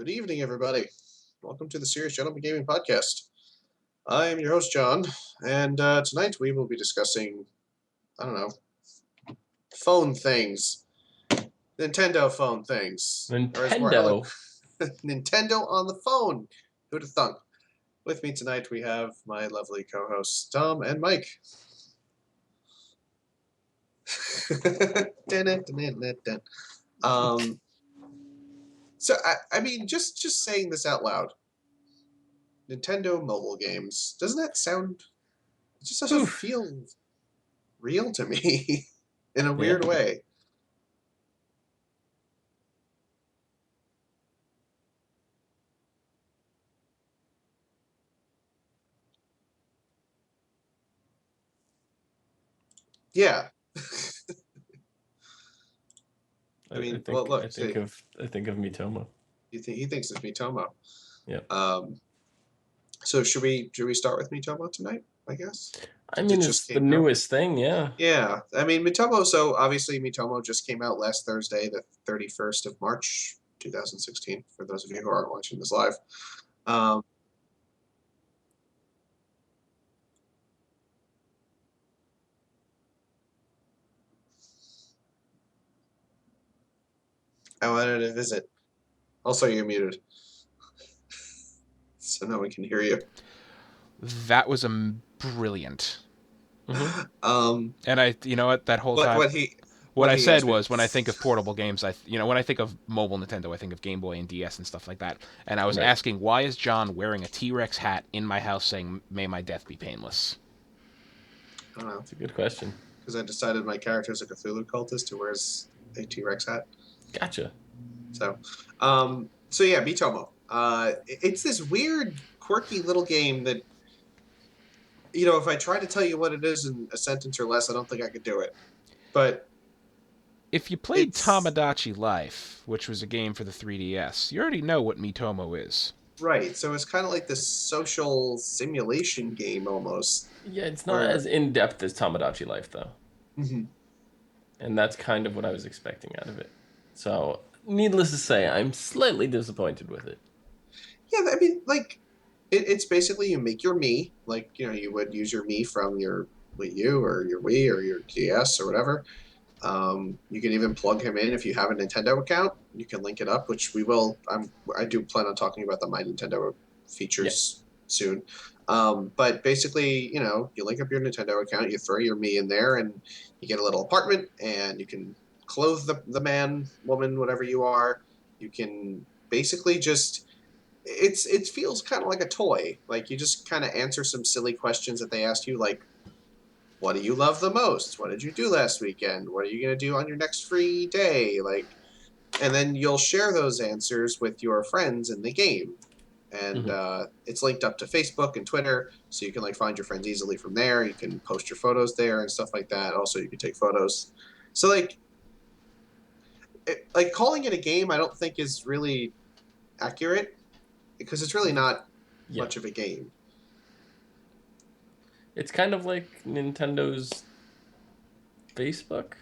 Good evening, everybody. Welcome to the Serious Gentleman Gaming Podcast. I am your host, John, and tonight we will be discussing, phone things. Nintendo phone things. Nintendo? Nintendo on the phone. Who'd have thunk? With me tonight we have my lovely co-hosts, Tom and Mike. So, I mean, just saying this out loud. Nintendo mobile games. Doesn't that sound... It just doesn't feel real to me in a weird way. Yeah. I mean, look. I think of Miitomo. He thinks it's Miitomo. Yeah. So should we start with Miitomo tonight? I guess. I mean, it's the newest thing, yeah. Yeah, I mean Miitomo. So obviously Miitomo just came out last Thursday, the 31st of March, 2016. For those of you who aren't watching this live. I wanted to visit. Also, you're muted. So no one can hear you. That was brilliant. Mm-hmm. And you know what, that whole time... What I said was, when I think of portable games, when I think of mobile Nintendo, I think of Game Boy and DS and stuff like that. And I was asking, why is John wearing a T-Rex hat in my house saying, "May my death be painless"? I don't know. That's a good question. Because I decided my character is a Cthulhu cultist who wears a T-Rex hat. Gotcha. So yeah, Miitomo. It's this weird, quirky little game that, if I try to tell you what it is in a sentence or less, I don't think I could do it. But if you played Tomodachi Life, which was a game for the 3DS, you already know what Miitomo is. Right, so it's kind of like this social simulation game almost. Yeah, it's not as in-depth as Tomodachi Life, though. Mm-hmm. And that's kind of what I was expecting out of it. So, needless to say, I'm slightly disappointed with it. Yeah, I mean, like, it's basically you make your Mii, like, you would use your Mii from your Wii U or your Wii or your DS or whatever. You can even plug him in if you have a Nintendo account. You can link it up, which we will. I do plan on talking about the My Nintendo features soon. But basically, you link up your Nintendo account, you throw your Mii in there, and you get a little apartment, and you can clothe the man, woman, whatever you are. You can basically just... It feels kind of like a toy. Like, you just kind of answer some silly questions that they ask you, like, what do you love the most? What did you do last weekend? What are you going to do on your next free day? Like, and then you'll share those answers with your friends in the game. And it's linked up to Facebook and Twitter, so you can find your friends easily from there. You can post your photos there and stuff like that. Also, you can take photos. So calling it a game, I don't think is really accurate, because it's really not much of a game. It's kind of like Nintendo's Facebook,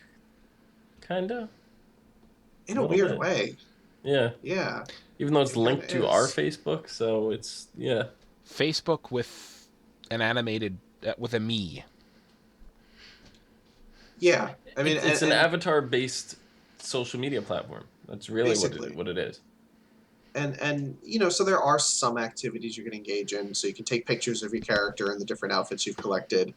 kind of. In a weird way. Yeah. Yeah. Even though it's linked to our Facebook, so it's, Facebook with an animated, with a Mii. Yeah. I mean, it's an avatar-based social media platform. That's really what it is. And so there are some activities you can engage in. So you can take pictures of your character and the different outfits you've collected.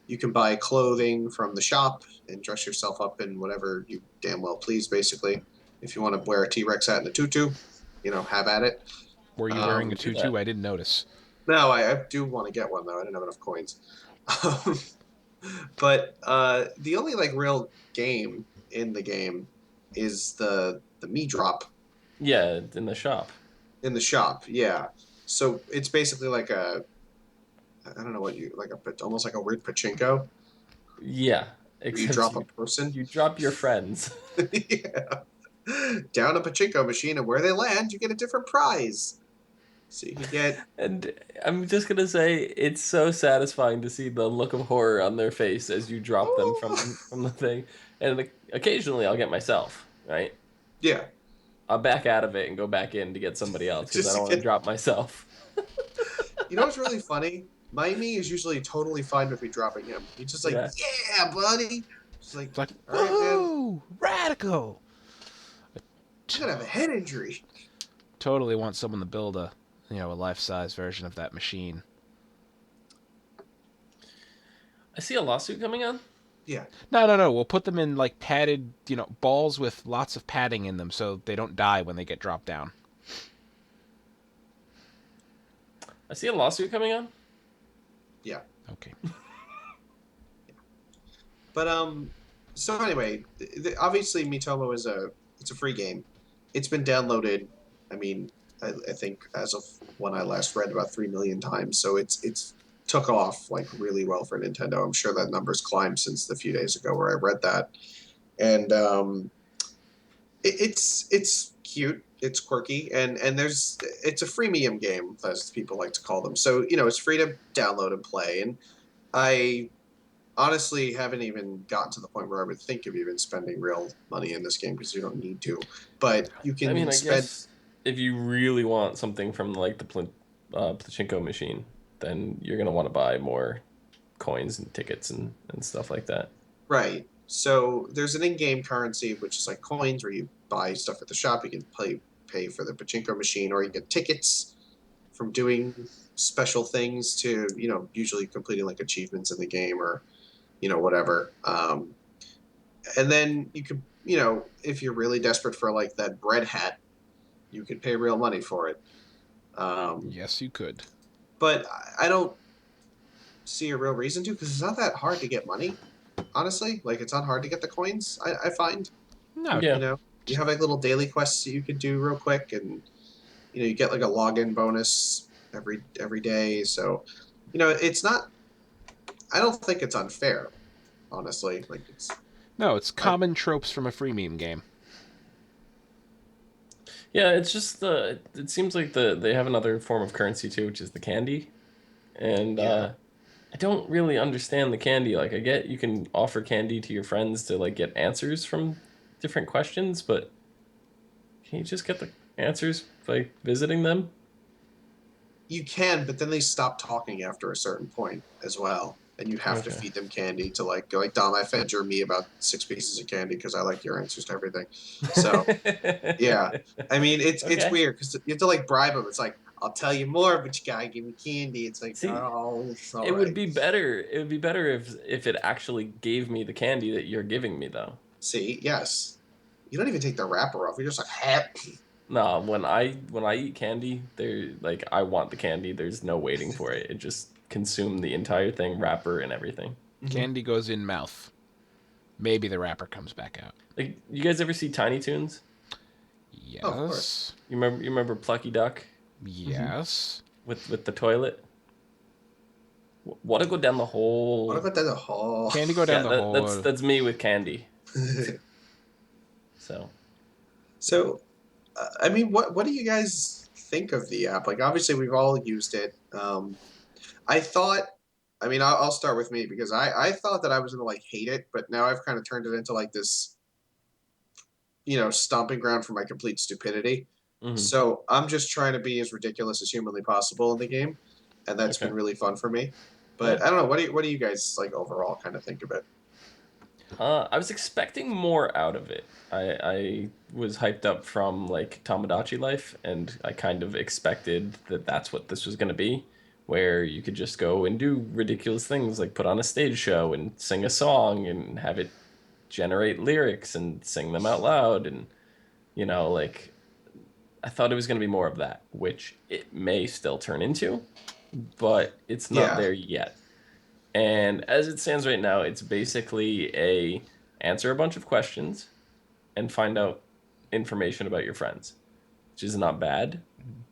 You can buy clothing from the shop and dress yourself up in whatever you damn well please, basically. If you want to wear a T-Rex hat and a tutu, have at it. Were you wearing a tutu? I didn't notice. No, I do want to get one, though. I didn't have enough coins. But the only real game in the game is the Mii drop. Yeah, in the shop. In the shop, yeah. So it's basically I don't know almost like a weird pachinko. Yeah. You drop a person. You drop your friends. Yeah. Down a pachinko machine, and where they land, you get a different prize. So you can get... And I'm just going to say, it's so satisfying to see the look of horror on their face as you drop them from the thing. And occasionally I'll get myself, right? Yeah. I'll back out of it and go back in to get somebody else because I don't want to drop myself. You know what's really funny? My me is usually totally fine with me dropping him. He's just like, yeah buddy. Just like, It's like, all right, woohoo, radical. I'm gonna have a head injury. Totally want someone to build a life-size version of that machine. I see a lawsuit coming on. Yeah. No. We'll put them in like padded, balls with lots of padding in them so they don't die when they get dropped down. I see a lawsuit coming on. Yeah. Okay. But so anyway, obviously Miitomo it's a free game. It's been downloaded. I mean, I think as of when I last read, about 3 million times. So it's took off like really well for Nintendo. I'm sure that number's climbed since the few days ago where I read that. And it's cute, it's quirky, and it's a freemium game, as people like to call them. So it's free to download and play. And I honestly haven't even gotten to the point where I would think of even spending real money in this game because you don't need to. But you can. I guess if you really want something from like the pachinko machine, then you're gonna want to buy more coins and tickets and stuff like that. Right. So there's an in-game currency, which is like coins, where you buy stuff at the shop. You can pay for the pachinko machine, or you get tickets from doing special things to, usually completing like achievements in the game or, whatever. And then you could, if you're really desperate for like that bread hat, you could pay real money for it. Yes, you could. But I don't see a real reason to, because it's not that hard to get money. Honestly, like it's not hard to get the coins. I find. No. Yeah. You have like little daily quests that you could do real quick, and you get like a login bonus every day. So, it's not. I don't think it's unfair, honestly. Like it's common tropes from a freemium game. Yeah, it's just it seems like they have another form of currency too, which is the candy, and I don't really understand the candy. Like, I get you can offer candy to your friends to like get answers from different questions, but can you just get the answers by visiting them? You can, but then they stop talking after a certain point as well, and you have to feed them candy to go like, Dom, I fed your me about 6 pieces of candy because I like your answers to everything. So yeah, I mean it's weird because you have to like bribe them. It's like, I'll tell you more, but you gotta give me candy. It's like, it would be better. It would be better if it actually gave me the candy that you're giving me, though. See, yes, you don't even take the wrapper off. You're just like, happy. No, when I eat candy, I want the candy. There's no waiting for it. It just consume the entire thing, wrapper and everything. Candy goes in mouth. Maybe the wrapper comes back out. Like, you guys ever see Tiny Toons? Yes. Oh, of course. You remember Plucky Duck? Yes. With the toilet. Want to go down the hole? Want to go down the hole? Candy go down the hole. That's me with candy. So, I mean, what do you guys think of the app? Like, obviously, we've all used it. I thought, I mean, I'll start with me because I thought that I was gonna like hate it, but now I've kind of turned it into like this, stomping ground for my complete stupidity. Mm-hmm. So I'm just trying to be as ridiculous as humanly possible in the game, and that's been really fun for me. But I don't know, what do you guys like overall kind of think of it? I was expecting more out of it. I was hyped up from like Tomodachi Life, and I kind of expected that that's what this was going to be, where you could just go and do ridiculous things like put on a stage show and sing a song and have it generate lyrics and sing them out loud. And, like, I thought it was going to be more of that, which it may still turn into, but it's not there yet. And as it stands right now, it's basically answer a bunch of questions and find out information about your friends, which is not bad,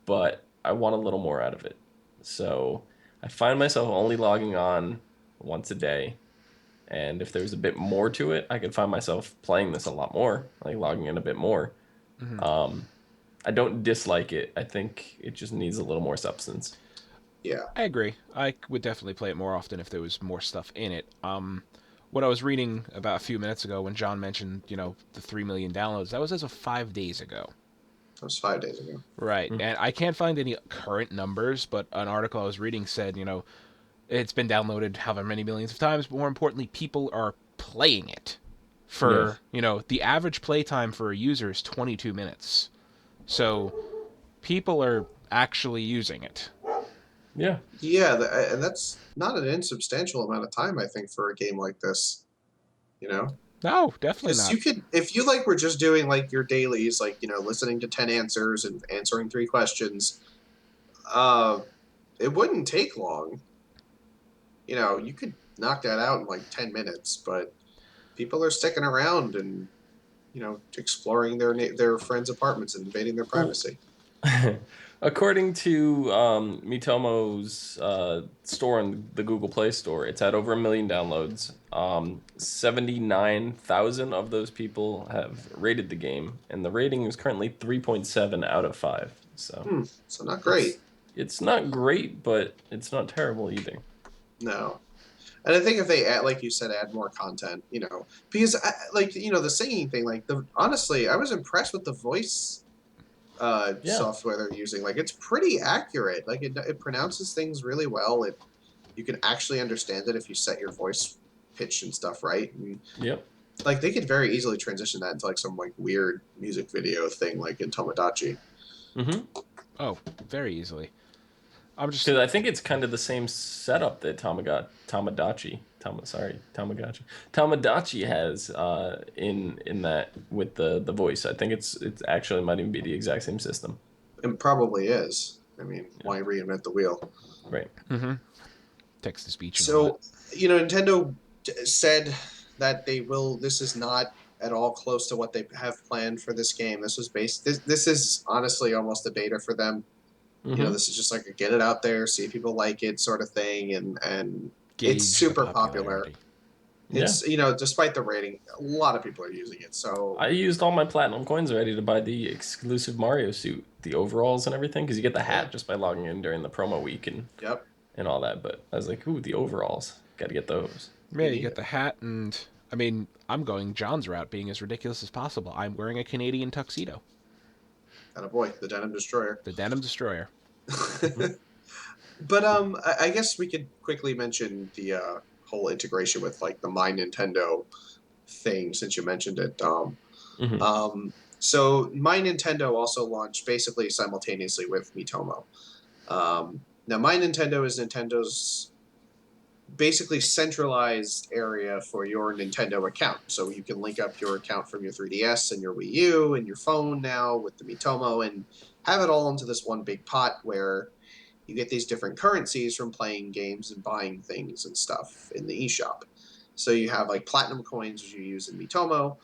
but I want a little more out of it. So I find myself only logging on once a day. And if there's a bit more to it, I could find myself playing this a lot more, like logging in a bit more. Mm-hmm. I don't dislike it. I think it just needs a little more substance. Yeah, I agree. I would definitely play it more often if there was more stuff in it. What I was reading about a few minutes ago when John mentioned, the 3 million downloads, that was as of 5 days ago. That was 5 days ago. Right. And I can't find any current numbers, but an article I was reading said, it's been downloaded however many millions of times, but more importantly, people are playing it for, the average play time for a user is 22 minutes. So people are actually using it. Yeah. Yeah, and that's not an insubstantial amount of time, I think, for a game like this. No, definitely not. Because you could, if you were just doing like your dailies, listening to 10 answers and answering 3 questions, it wouldn't take long. You could knock that out in like 10 minutes, but people are sticking around and, exploring their friends' apartments and invading their privacy. According to Miitomo's store in the Google Play Store, it's had over 1 million downloads. 79,000 of those people have rated the game, and the rating is currently 3.7 out of 5. So not great. It's not great, but it's not terrible either. No. And I think if they add, like you said, add more content, because the singing thing, honestly, I was impressed with the voice software they're using. It's pretty accurate. It pronounces things really well. You can actually understand it if you set your voice pitch and stuff right. And, yep. They could very easily transition that into some weird music video thing like in Tomodachi. Mm-hmm. Oh, very easily. Because I think it's kind of the same setup that Tamagotchi has in that with the voice. I think it's actually might even be the exact same system. It probably is. I mean, why reinvent the wheel? Right. Mm-hmm. Text to speech. So, Nintendo said that they will. This is not at all close to what they have planned for this game. This was This is honestly almost a beta for them. Mm-hmm. This is just a get it out there, see if people like it sort of thing, and it's super popular. It's despite the rating, a lot of people are using it. So I used all my platinum coins already to buy the exclusive Mario suit, the overalls and everything, because you get the hat just by logging in during the promo week and all that. But I was like, ooh, the overalls, got to get those. Yeah, you get the hat, and I mean, I'm going John's route, being as ridiculous as possible. I'm wearing a Canadian tuxedo. Attaboy, the Denim Destroyer. The Denim Destroyer. But I guess we could quickly mention the whole integration with the My Nintendo thing, since you mentioned it, Dom. Mm-hmm. So My Nintendo also launched basically simultaneously with Miitomo. Now My Nintendo is Nintendo's basically centralized area for your Nintendo account. So you can link up your account from your 3DS and your Wii U and your phone now with the Miitomo and have it all into this one big pot where you get these different currencies from playing games and buying things and stuff in the eShop. So you have platinum coins, which you use in Miitomo,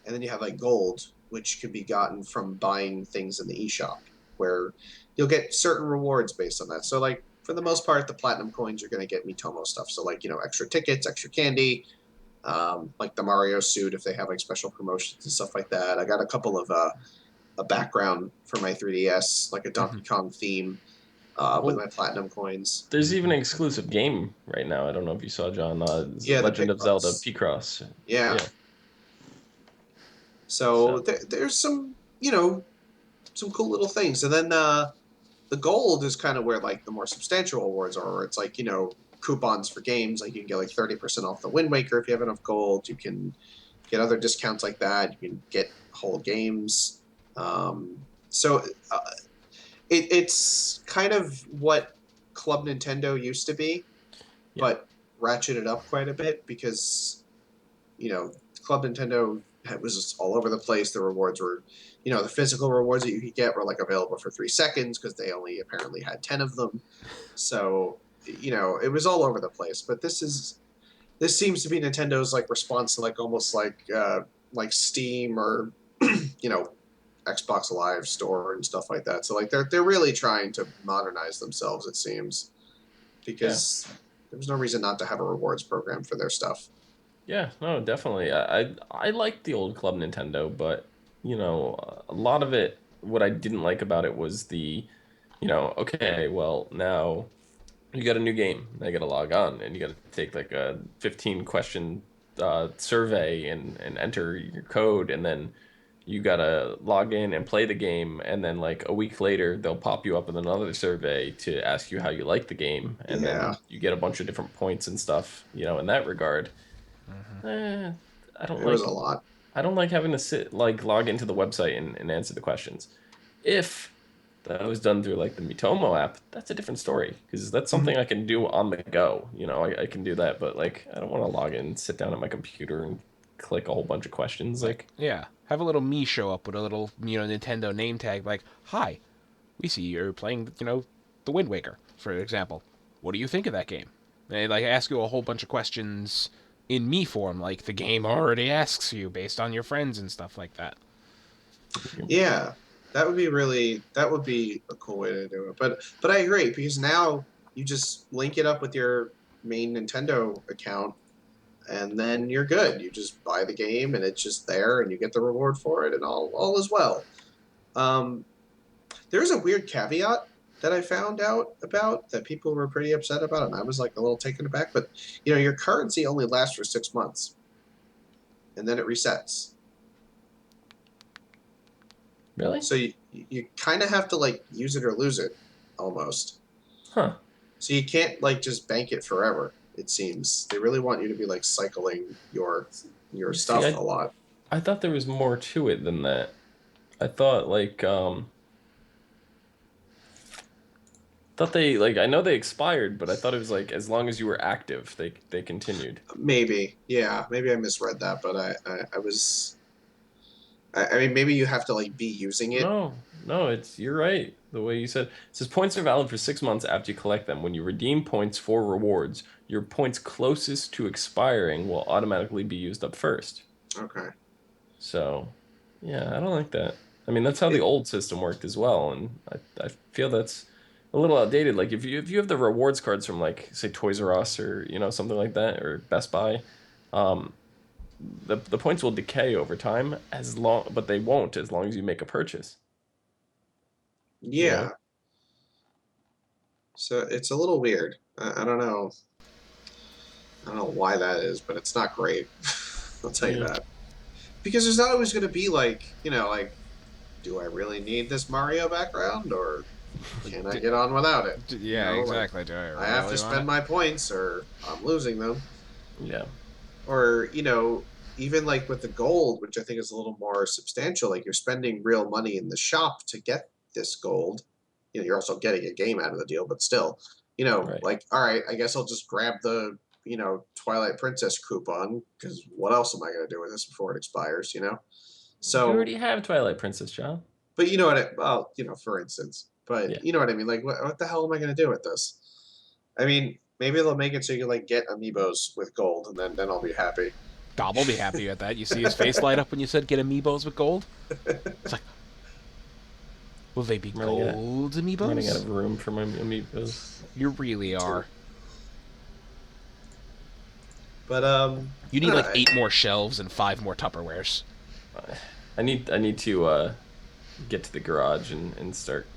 and then you have gold, which can be gotten from buying things in the eShop, where you'll get certain rewards based on that. So for the most part, the platinum coins are going to get Miitomo stuff. So extra tickets, extra candy, the Mario suit if they have special promotions and stuff like that. I got a couple of a background for my 3DS, a Donkey Kong theme with my platinum coins. There's even an exclusive game right now. I don't know if you saw, John. Legend of Zelda P-Cross. Yeah. So there's some, some cool little things. And then the gold is kind of where the more substantial awards are, where it's coupons for games. You can get 30% off the Wind Waker if you have enough gold. You can get other discounts like that. You can get whole games. It's kind of what Club Nintendo used to be, but ratcheted up quite a bit because, Club Nintendo was just all over the place. The rewards were, the physical rewards that you could get were available for 3 seconds because they only apparently had 10 of them. So, it was all over the place. But this seems to be Nintendo's response to almost Steam or, Xbox Live Store and stuff like that. So they're really trying to modernize themselves, it seems, because there's no reason not to have a rewards program for their stuff. Yeah, no, definitely. I liked the old Club Nintendo, but a lot of it, what I didn't like about it was the, okay, well now you got a new game, now you got to log on and you got to take a 15 question survey and enter your code, and then you gotta log in and play the game, and then like a week later they'll pop you up in another survey to ask you how you like the game, and then you get a bunch of different points and stuff, in that regard. I don't It was a lot. I don't like having to log into the website and answer the questions. If that was done through like the Miitomo app, that's a different story, because that's something I can do on the go. I can do that, but like I don't want to log in, sit down at my computer and click a whole bunch of questions. Like, yeah, have a little me show up with a little Nintendo name tag like, "Hi, we see you're playing the Wind Waker, for example. What do you think of that game?" And they like ask you a whole bunch of questions in me form, like the game already asks you based on your friends and stuff like that. Yeah, that would be a cool way to do it. But I agree, because now you just link it up with your main Nintendo account, and then you're good. You just buy the game, and it's just there, and you get the reward for it, and all is well. There's a weird caveat that I found out about that people were pretty upset about, and I was like a little taken aback. But your currency only lasts for 6 months, and then it resets. Really? So you kind of have to like use it or lose it, almost. Huh. So you can't like just bank it forever. It seems they really want you to be like cycling your stuff a lot. I thought there was more to it than that. I thought like thought they like I know they expired, but I thought it was like as long as you were active, they continued. Maybe, yeah, maybe I misread that, but I mean, maybe you have to like be using it. No, you're right. The way you said it says points are valid for 6 months after you collect them. When you redeem points for rewards, your points closest to expiring will automatically be used up first. Okay. So, yeah, I don't like that. I mean, that's how the old system worked as well, and I feel that's a little outdated. Like if you have the rewards cards from like say Toys R Us or something like that, or Best Buy, the points will decay over time but they won't as long as you make a purchase. Yeah. So it's a little weird. I don't know. I don't know why that is, but it's not great. I'll tell you that. Because there's not always going to be like, like, do I really need this Mario background, or can I get on without it? Yeah, exactly. Like, I have to spend my points or I'm losing them. Yeah. Or, even like with the gold, which I think is a little more substantial, like you're spending real money in the shop to get this gold. You're also getting a game out of the deal, but still, right. Like, all right, I guess I'll just grab the, Twilight Princess coupon, because what else am I going to do with this before it expires, So you already have Twilight Princess, John. But for instance, but you know what I mean? Like, what the hell am I going to do with this? I mean, maybe they'll make it so you can like get amiibos with gold, and then I'll be happy. Dob will be happy at that. You see his face light up when you said get amiibos with gold? It's like, will they be gold amiibos? Running out of room for my amiibos. You really are. But you need like 8 more shelves and 5 more Tupperwares. I need to get to the garage and start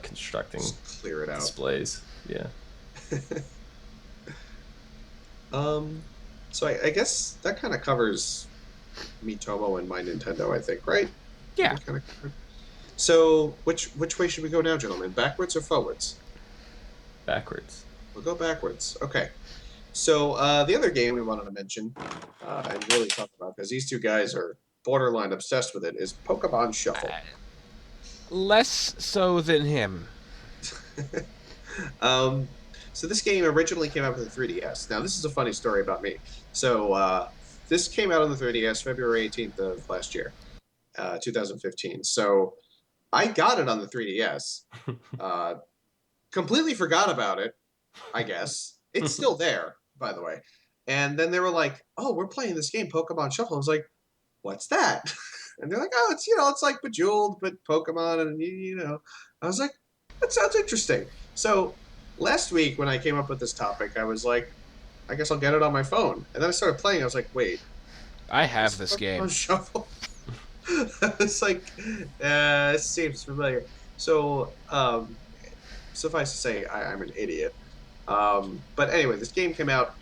constructing just clear it out. Displays. Yeah. So I guess that kind of covers Miitomo and my Nintendo, I think, right? Yeah. So which way should we go now, gentlemen? Backwards or forwards? Backwards. We'll go backwards. Okay. So the other game we wanted to mention and really talk about, because these two guys are borderline obsessed with it, is Pokemon Shuffle. Less so than him. So this game originally came out with the 3DS. Now, this is a funny story about me. So this came out on the 3DS February 18th of last year, 2015. So I got it on the 3DS. Completely forgot about it, I guess. It's still there, by the way. And then they were like, oh, we're playing this game, Pokemon Shuffle. I was like, what's that? And they're like, oh, it's like Bejeweled, but Pokemon. And, I was like, that sounds interesting. So last week when I came up with this topic, I was like, I guess I'll get it on my phone. And then I started playing. I was like, wait. I have this game. Shuffle. It's like, it seems familiar. So, suffice to say, I'm an idiot. But anyway, this game came out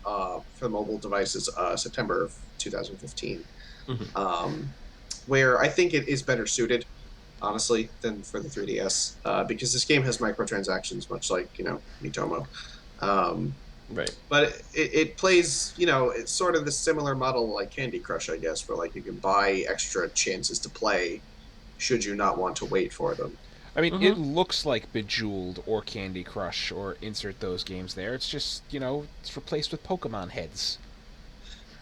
for mobile devices September of 2015. where I think it is better suited, honestly, than for the 3DS, because this game has microtransactions, much like Miitomo. Right. But it plays, it's sort of the similar model like Candy Crush, I guess, where like you can buy extra chances to play should you not want to wait for them. I mean, it looks like Bejeweled or Candy Crush or insert those games there. It's just, it's replaced with Pokemon heads.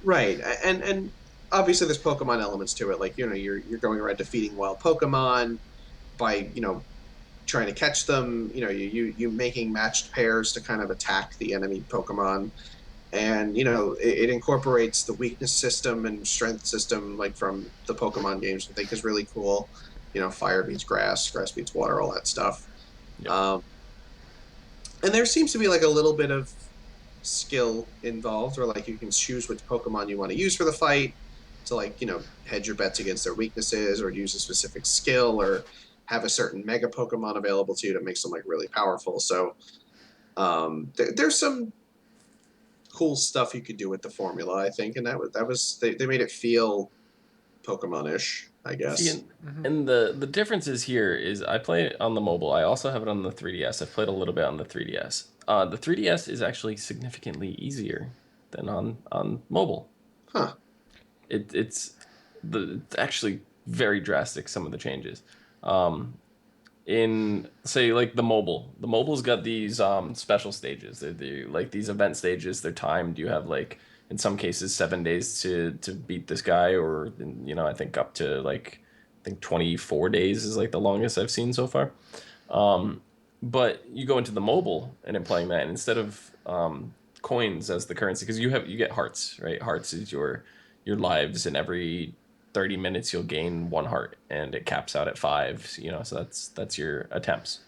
Right. And obviously there's Pokemon elements to it. Like, you're going around defeating wild Pokemon by, trying to catch them, you making matched pairs to kind of attack the enemy Pokemon. And, it incorporates the weakness system and strength system like from the Pokemon games, I think is really cool. Fire beats grass, grass beats water, all that stuff. Yep. And there seems to be like a little bit of skill involved, where like you can choose which Pokemon you want to use for the fight to like, hedge your bets against their weaknesses, or use a specific skill, or have a certain Mega Pokemon available to you that makes them like really powerful. So there's some cool stuff you could do with the formula, I think, and that was they made it feel Pokemon-ish, I guess. See, and the difference is here is I play it on the mobile. I also have it on the 3DS. I've played a little bit on the 3DS. The 3DS is actually significantly easier than on mobile. Huh. It's actually very drastic, some of the changes. In say like the mobile's got these special stages. They're like these event stages. They're timed. You have like in some cases 7 days to beat this guy, or I think up to like 24 days is like the longest I've seen so far. But you go into the mobile and in playing that, and instead of coins as the currency, because you get hearts, right? Hearts is your lives, and every 30 minutes you'll gain 1 heart, and it caps out at 5. So that's your attempts.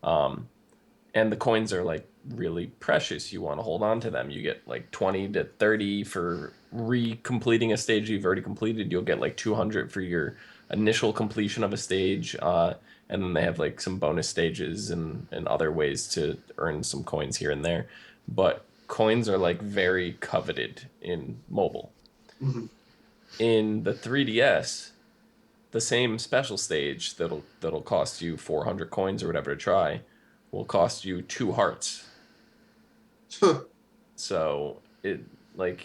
And the coins are like really precious. You want to hold on to them. You get like 20 to 30 for re-completing a stage you've already completed. You'll get like 200 for your initial completion of a stage. And then they have like some bonus stages and other ways to earn some coins here and there. But coins are like very coveted in mobile. Mm-hmm. In the 3DS, the same special stage that'll cost you 400 coins or whatever to try will cost you 2 hearts. So it like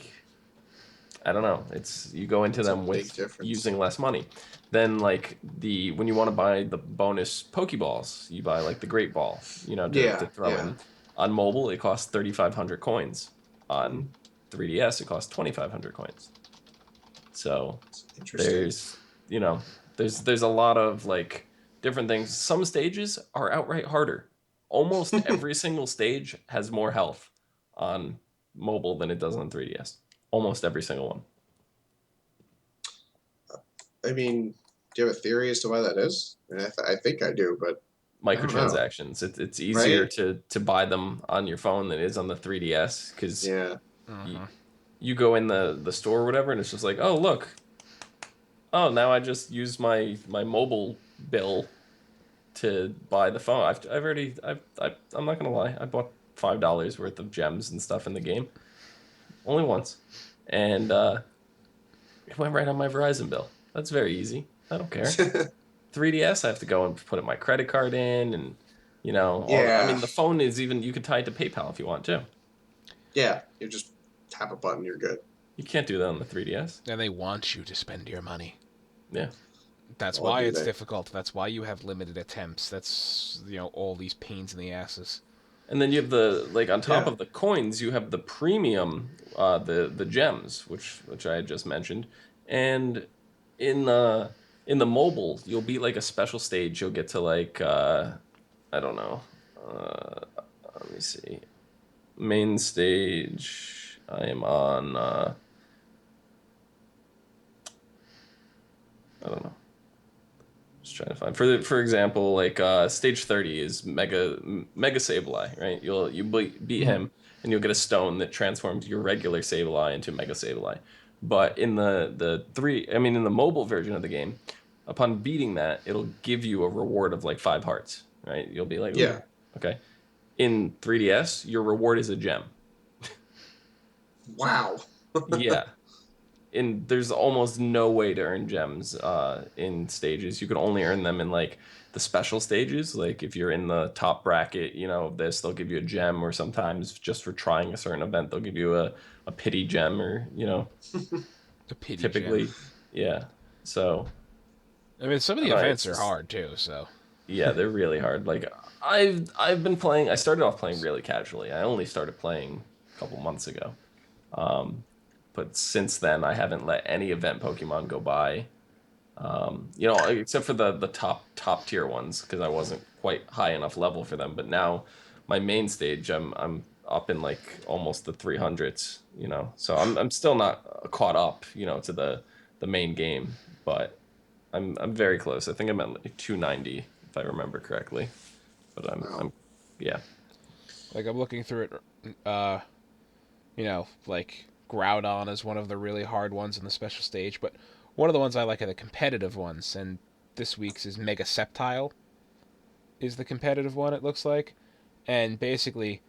I don't know. It's you go into them with using less money. Then like when you want to buy the bonus Pokeballs, you buy like the Great Ball, to throw in. On mobile, it costs 3,500 coins. On 3DS, it costs 2,500 coins. So there's there's a lot of like different things. Some stages are outright harder. Almost every single stage has more health on mobile than it does on 3DS. Almost every single one. I mean, do you have a theory as to why that is? I think I do, but microtransactions. It's easier to buy them on your phone than it is on the 3DS, because you go in the store or whatever, and it's just like, oh look, now I just use my mobile bill to buy the phone. I'm not gonna lie, I bought $5 worth of gems and stuff in the game only once, and it went right on my Verizon bill. That's very easy. I don't care. 3DS, I have to go and put my credit card in, and I mean, the phone is even, you could tie it to PayPal if you want to. Yeah, you just tap a button, you're good. You can't do that on the 3DS. And they want you to spend your money. Yeah. That's why it's difficult. That's why you have limited attempts. That's, all these pains in the asses. And then you have on top of the coins, you have the premium, the gems, which I had just mentioned. And in the mobile, you'll beat like a special stage. You'll get to like, I don't know. Let me see. Main stage. I am on, I don't know. Just trying to find for example, like stage 30 is Mega Sableye, right? You beat him, and you'll get a stone that transforms your regular Sableye into Mega Sableye. But in in the mobile version of the game, upon beating that, it'll give you a reward of like 5 hearts, right? You'll be like, okay. In 3DS, your reward is a gem. Wow. Yeah. there's almost no way to earn gems in stages. You can only earn them in like the special stages. Like if you're in the top bracket, they'll give you a gem, or sometimes just for trying a certain event, they'll give you a pity gem, or a pity typically gem. Yeah. So I mean, some of the events are hard too, so yeah, they're really hard. Like I've been playing. I started off playing really casually. I only started playing a couple months ago. But since then, I haven't let any event Pokemon go by. Except for the top tier ones, because I wasn't quite high enough level for them. But now, my main stage, I'm up in like almost the 300s. So I'm still not caught up, to the main game, but I'm very close. I think I'm at like 290 if I remember correctly. But I'm yeah. Like I'm looking through it, like Groudon is one of the really hard ones in the special stage, but one of the ones I like are the competitive ones, and this week's is Mega Sceptile is the competitive one, it looks like. And basically,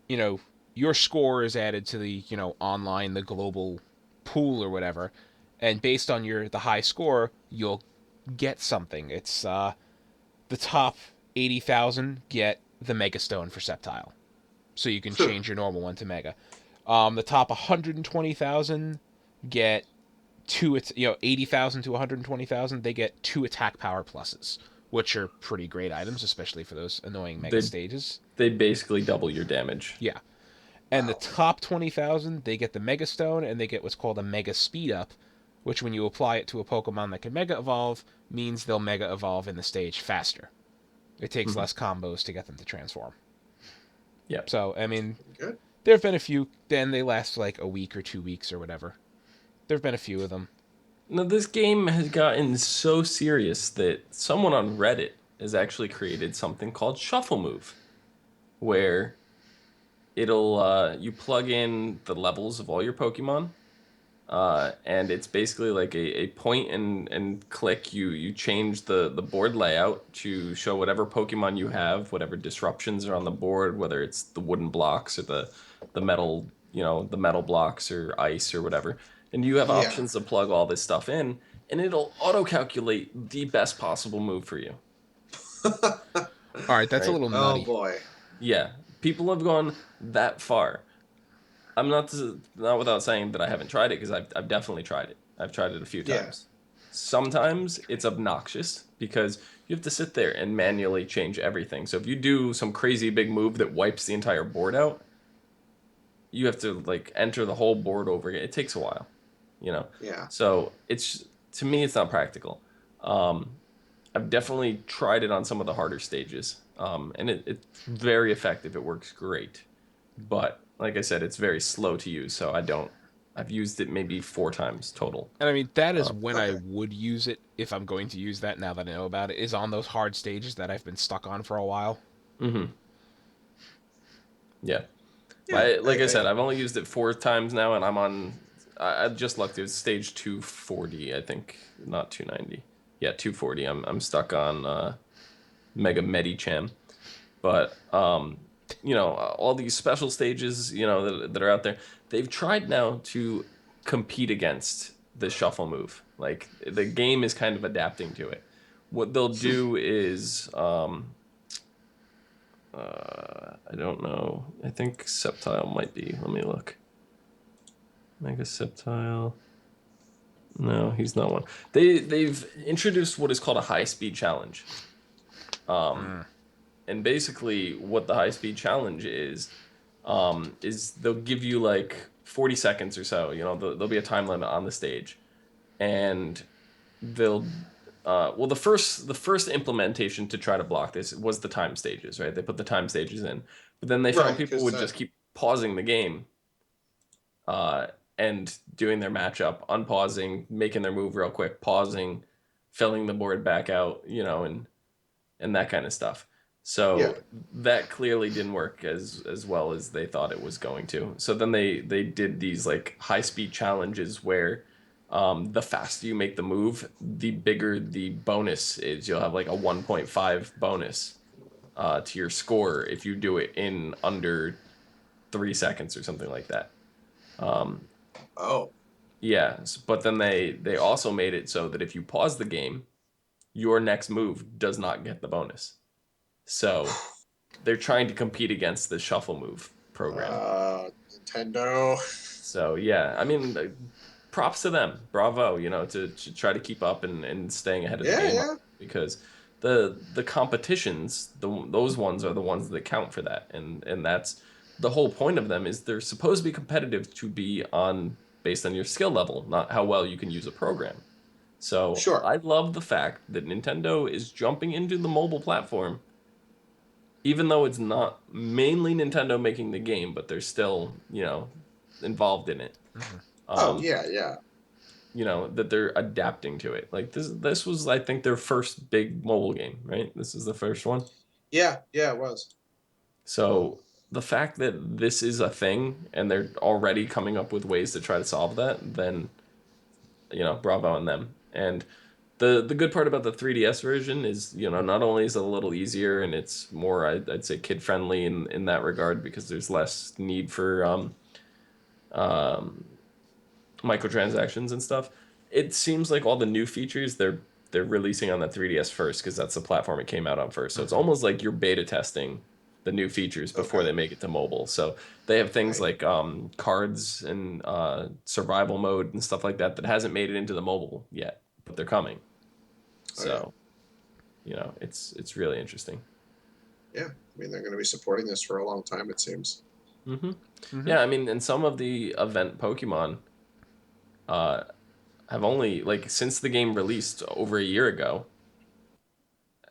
your score is added to the, online, the global pool or whatever, and based on the high score, you'll get something. It's the top 80,000 get the Mega Stone for Sceptile, so you can change your normal one to Mega. The top 120,000 get 80,000 to 120,000, they get 2 attack power pluses, which are pretty great items, especially for those annoying Mega stages. They basically double your damage. Yeah. And the top 20,000, they get the Mega Stone, and they get what's called a Mega Speed Up, which when you apply it to a Pokemon that can Mega Evolve, means they'll Mega Evolve in the stage faster. It takes less combos to get them to transform. Yeah. So, I mean, good. There have been a few, then they last like a week or 2 weeks or whatever. There have been a few of them. Now, this game has gotten so serious that someone on Reddit has actually created something called Shuffle Move, where you plug in the levels of all your Pokemon, and it's basically like a point and click. You change the board layout to show whatever Pokemon you have, whatever disruptions are on the board, whether it's the wooden blocks or the metal, the metal blocks or ice or whatever. And you have options to plug all this stuff in, and it'll auto-calculate the best possible move for you. All right, that's a little nutty. Oh, boy. Yeah, people have gone that far. I'm not without saying that I haven't tried it, because I've definitely tried it. I've tried it a few times. Sometimes it's obnoxious because you have to sit there and manually change everything. So if you do some crazy big move that wipes the entire board out, you have to like enter the whole board over again. It takes a while, Yeah. So to me, it's not practical. I've definitely tried it on some of the harder stages, and it's very effective. It works great, but like I said, it's very slow to use. So I've used it maybe 4 times total. And I mean, that is when I would use it, if I'm going to use that now that I know about it, is on those hard stages that I've been stuck on for a while. Mm-hmm. Yeah. Like I said, I've only used it 4 times now, and I just lucked. It was stage 240, I think, not 290. Yeah, 240. I'm stuck on Mega Medicham. But all these special stages, that are out there, they've tried now to compete against the shuffle move. Like, the game is kind of adapting to it. What they'll do is I don't know. I think Sceptile might be. Let me look. Mega Sceptile. No, he's not one. They've introduced what is called a high speed challenge. And basically what the high speed challenge is they'll give you like 40 seconds or so. There'll be a time limit on the stage, and they'll the first implementation to try to block this was the time stages, right? They put the time stages in, but then they found people would just keep pausing the game, and doing their matchup, unpausing, making their move real quick, pausing, filling the board back out, and that kind of stuff. So that clearly didn't work as well as they thought it was going to. So then they did these like high speed challenges where the faster you make the move, the bigger the bonus is. You'll have like a 1.5 bonus to your score if you do it in under 3 seconds or something like that. Yeah, but then they also made it so that if you pause the game, your next move does not get the bonus. So they're trying to compete against the shuffle move program. Nintendo. So yeah, I mean, props to them. Bravo, to try to keep up and staying ahead of the game because the competitions, those ones are the ones that count for that, and that's the whole point of them is they're supposed to be competitive to be based on your skill level, not how well you can use a program. So Sure. I love the fact that Nintendo is jumping into the mobile platform, even though it's not mainly Nintendo making the game, but they're still, involved in it. Oh yeah. That they're adapting to it. Like this was, I think, their first big mobile game, right? This is the first one. Yeah, it was. So the fact that this is a thing and they're already coming up with ways to try to solve that, then bravo on them. And the good part about the 3DS version is, not only is it a little easier and it's more, I'd say, kid friendly in that regard because there's less need for microtransactions and stuff. It seems like all the new features they're releasing on the 3DS first because that's the platform it came out on first. So it's almost like you're beta testing the new features before they make it to mobile. So they have things like cards and survival mode and stuff like that hasn't made it into the mobile yet, but they're coming. So, it's really interesting. Yeah, I mean they're going to be supporting this for a long time, it seems. Mm-hmm. Mm-hmm. Yeah, I mean, and some of the event Pokemon have only, like, since the game released over a year ago,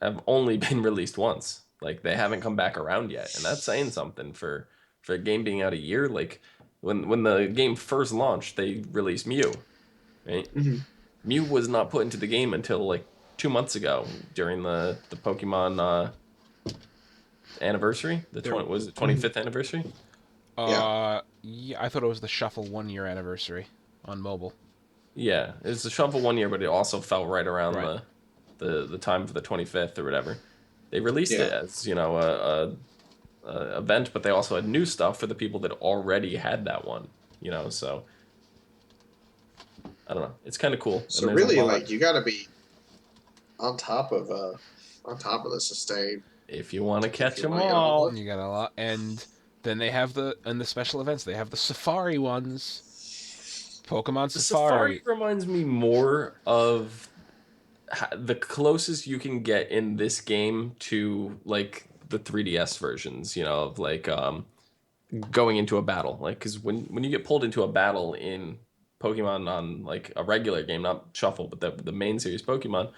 have only been released once. Like, they haven't come back around yet, and that's saying something for a game being out a year. Like, when the game first launched, they released Mew, right? Mm-hmm. Mew was not put into the game until like 2 months ago during the Pokemon anniversary. Was it 25th anniversary? Yeah, I thought it was the Shuffle 1 year anniversary on mobile. Yeah, it was the Shuffle 1 year, but it also fell right around the time for the 25th or whatever. They released it as a event, but they also had new stuff for the people that already had that one. So I don't know. It's kind of cool. So really, like, you got to be on top of this to stay. If you want to catch them all, you got a lot. And then they have the special events. They have the Safari ones. Pokemon Safari reminds me more of the closest you can get in this game to like the 3DS versions, of like going into a battle. Like, because when you get pulled into a battle in Pokemon on like a regular game, not Shuffle, but the main series Pokemon,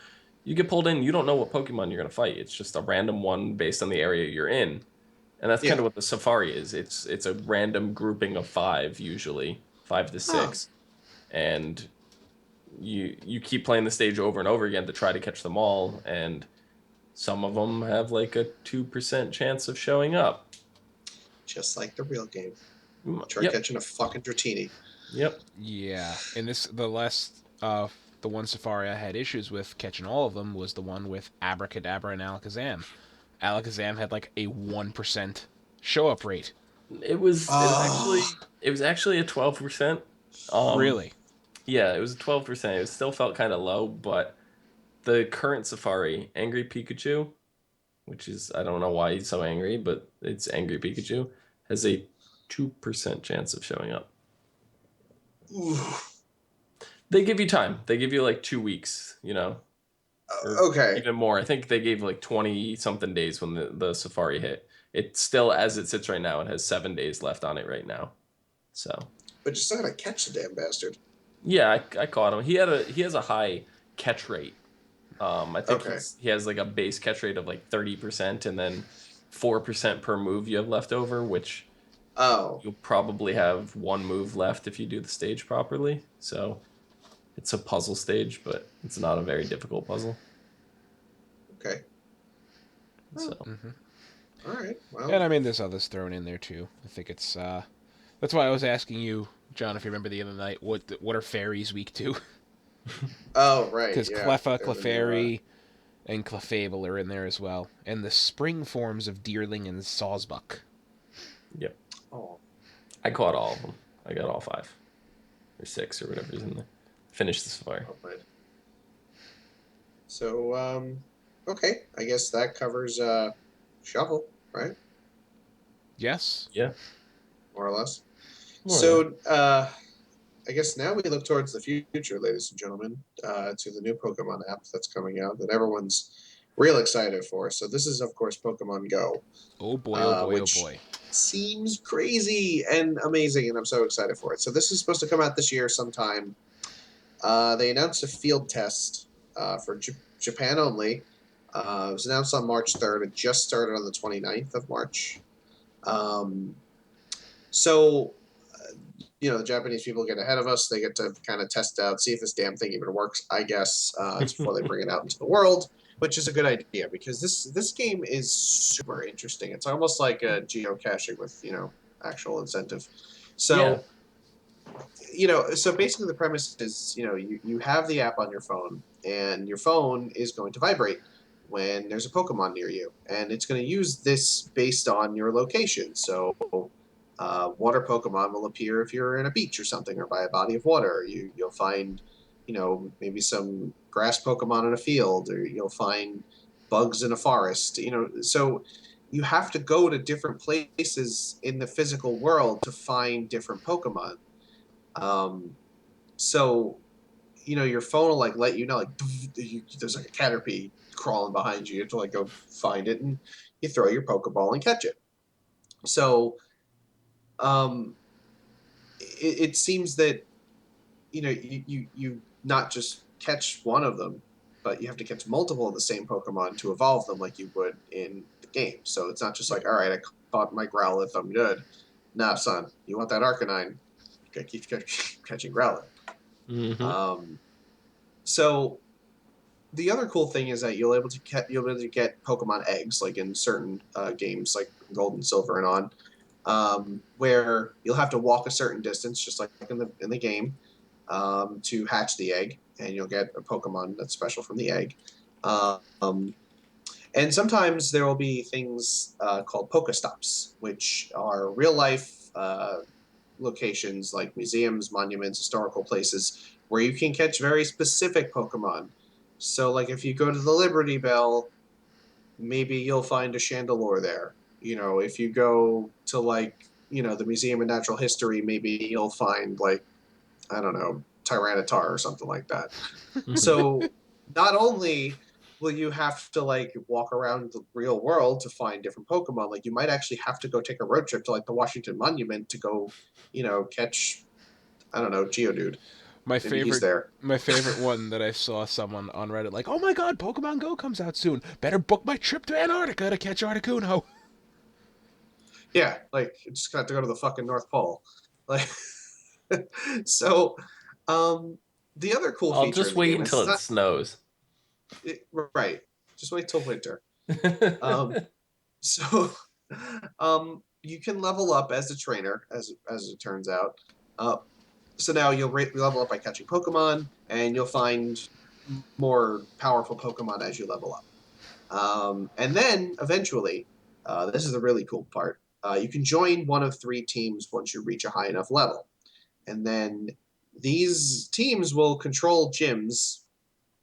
you get pulled in, you don't know what Pokemon you're gonna fight. It's just a random one based on the area you're in. And that's kind of what the Safari is. It's a random grouping of 5, usually 5 to 6. And you keep playing the stage over and over again to try to catch them all, and some of them have like a 2% chance of showing up. Just like the real game. Try catching a fucking Dratini. Yep. Yeah. And the one Safari I had issues with catching all of them was the one with Abracadabra and Alakazam. Alakazam had like a 1% show up rate. It was actually a 12%. Really? Yeah, it was 12%. It still felt kind of low, but the current Safari, Angry Pikachu, which is, I don't know why he's so angry, but it's Angry Pikachu, has a 2% chance of showing up. They give you time. They give you like 2 weeks, Okay. Even more. I think they gave like 20-something days when the Safari hit. It still, as it sits right now, it has 7 days left on it right now. So. But you still gotta catch the damn bastard. Yeah, I caught him. He has a high catch rate. I think he has like a base catch rate of like 30%, and then 4% per move you have left over, which you'll probably have 1 move left if you do the stage properly. So it's a puzzle stage, but it's not a very difficult puzzle. Okay. So. All right. Well. And I mean, there's others thrown in there too. I think it's that's why I was asking you, John, if you remember the other night, what are fairies weak to? Oh, right. Because Cleffa, Clefairy, and Clefable are in there as well. And the spring forms of Deerling and Sawsbuck. Yep. Oh. I caught all of them. I got all 5. or 6 or whatever's in there. Finish the safari. So, okay, I guess that covers Shovel, right? Yes. Yeah. More or less. More I guess now we look towards the future, ladies and gentlemen, to the new Pokemon app that's coming out that everyone's real excited for. So this is, of course, Pokemon Go. Oh boy, oh boy, which oh boy. Seems crazy and amazing, and I'm so excited for it. So this is supposed to come out this year sometime. They announced a field test for Japan only. It was announced on March 3rd. It just started on the 29th of March. So the Japanese people get ahead of us. They get to kind of test out, see if this damn thing even works, I guess, before they bring it out into the world, which is a good idea because this game is super interesting. It's almost like a geocaching with, actual incentive. So, so basically the premise is, you have the app on your phone and your phone is going to vibrate when there's a Pokemon near you. And it's going to use this based on your location. So water Pokemon will appear if you're in a beach or something, or by a body of water. You'll find, maybe some grass Pokemon in a field, or you'll find bugs in a forest. So you have to go to different places in the physical world to find different Pokemon. So your phone will let you know there's a Caterpie crawling behind you. You have to go find it, and you throw your Pokeball and catch it. So it seems that you not just catch one of them, but you have to catch multiple of the same Pokemon to evolve them like you would in the game. So it's not just all right, I caught my Growlithe, I'm good. Nah, son, you want that Arcanine? You gotta keep catching Growlithe. Mm-hmm. So the other cool thing is that you'll be able to get Pokemon eggs, like in certain games, like Gold and Silver and on, where you'll have to walk a certain distance, just like in the game, to hatch the egg, and you'll get a Pokemon that's special from the egg. And sometimes there will be things called Pokestops, which are real life locations like museums, monuments, historical places where you can catch very specific Pokemon. So, if you go to the Liberty Bell, maybe you'll find a Chandelure there. If you go to the Museum of Natural History, maybe you'll find I don't know, Tyranitar or something like that. So not only will you have to walk around the real world to find different Pokemon, you might actually have to go take a road trip to the Washington Monument to go, catch, I don't know, Geodude. My Maybe he's there. My favorite one that I saw someone on Reddit oh my god, Pokemon Go comes out soon. Better book my trip to Antarctica to catch Articuno. Yeah, just got to go to the fucking North Pole. So, the other cool feature. I'll just wait until it snows. Right. Just wait till winter. So, you can level up as a trainer, as it turns out. So now you'll level up by catching Pokemon, and you'll find more powerful Pokemon as you level up. And then eventually, this is the really cool part. You can join one of 3 teams once you reach a high enough level, and then these teams will control gyms,